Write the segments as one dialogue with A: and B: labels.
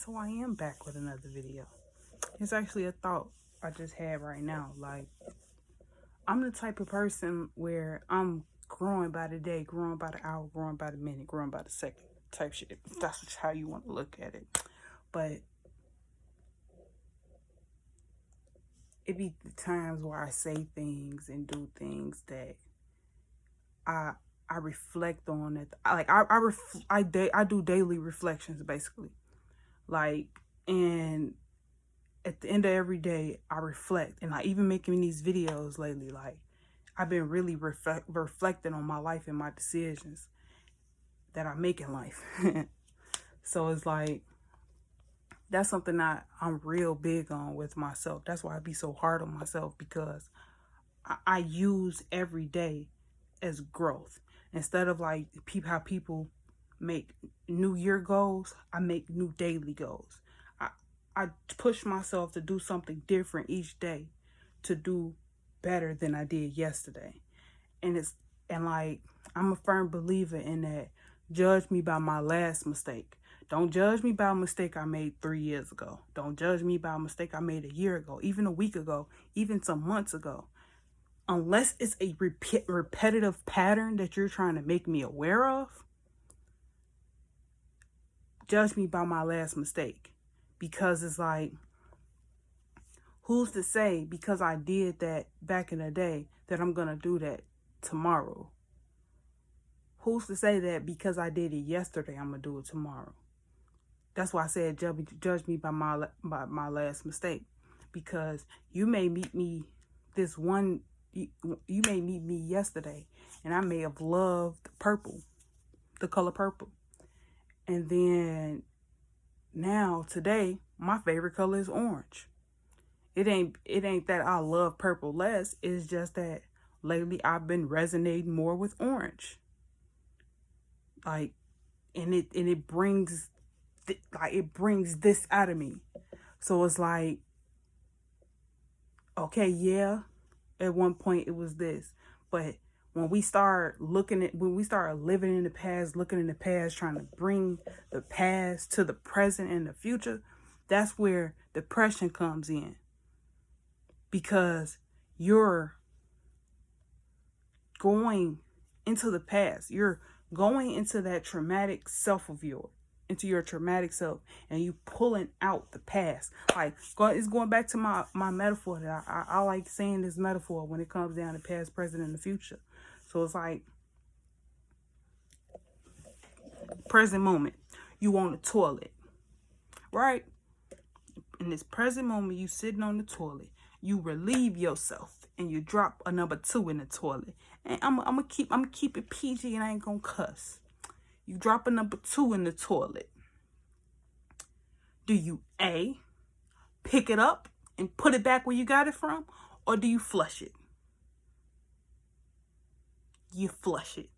A: So I am back with another video. It's actually a thought I just had right now. Like, I'm the type of person where I'm growing by the day, growing by the hour, growing by the minute, growing by the second type shit. If that's how you want to look at it. But it be the times where I say things and do things that I reflect on it. I do daily reflections basically. Like, and at the end of every day, I reflect. And like, even making these videos lately, like, I've been really reflecting on my life and my decisions that I make in life. So it's like, that's something that I'm real big on with myself. That's why I be so hard on myself, because I use every day as growth. Instead of like how people make New Year goals, I make new daily goals. I push myself to do something different each day, to do better than I did yesterday. And like, I'm a firm believer in that. Judge me by my last mistake. Don't judge me by a mistake I made 3 years ago. Don't judge me by a mistake I made a year ago, even a week ago, even some months ago. Unless it's a repetitive pattern that you're trying to make me aware of, judge me by my last mistake. Because it's like, who's to say because I did that back in the day that I'm going to do that tomorrow? Who's to say that because I did it yesterday, I'm going to do it tomorrow? That's why I said judge me by my last mistake. Because you may meet me you may meet me yesterday, and I may have loved purple, the color purple. And then now today, my favorite color is orange. It ain't that I love purple less. It's just that lately I've been resonating more with orange. Like, and it brings this out of me. So it's like, okay, yeah, at one point it was this, but when we start living in the past, looking in the past, trying to bring the past to the present and the future, that's where depression comes in. Because you're going into the past. You're going into that traumatic self of yours, into your traumatic self, and you pulling out the past. Like, it's going back to my metaphor that I like saying this metaphor when it comes down to past, present, and the future. So it's like, present moment, you on the toilet, right? In this present moment, you sitting on the toilet, you relieve yourself, and you drop a number 2 in the toilet. And I'm gonna keep it PG, and I ain't gonna cuss. You drop a number 2 in the toilet. Do you A, pick it up and put it back where you got it from, or do you flush it? You flush it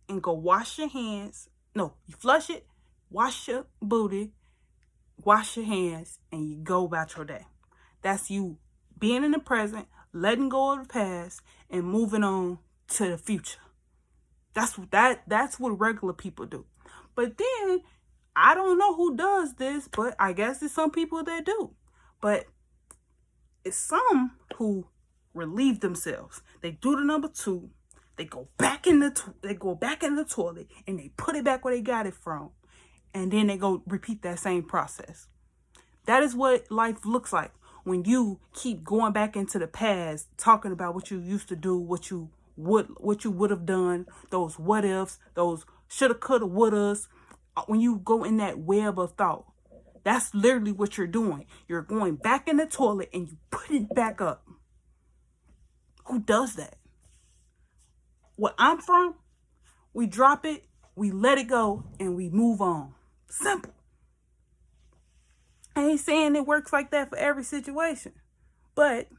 A: and go wash your hands. No, you flush it, wash your booty, wash your hands, and you go about your day. That's you being in the present, letting go of the past, and moving on to the future. That's what regular people do. But then, I don't know who does this, but I guess it's some people that do. But it's some who relieve themselves. They do the number 2. They go back in the toilet, and they put it back where they got it from. And then they go repeat that same process. That is what life looks like when you keep going back into the past, talking about what you used to do, what you would have done, those what ifs, those shoulda, coulda, wouldas. When you go in that web of thought, that's literally what you're doing. You're going back in the toilet and you put it back up. Who does that? Where I'm from, we drop it, we let it go, and we move on. Simple. I ain't saying it works like that for every situation, but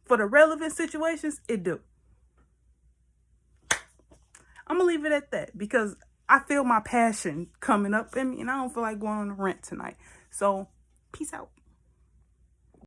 A: for the relevant situations, it do. I'm going to leave it at that, because I feel my passion coming up in me, and I don't feel like going on a rant tonight. So, peace out.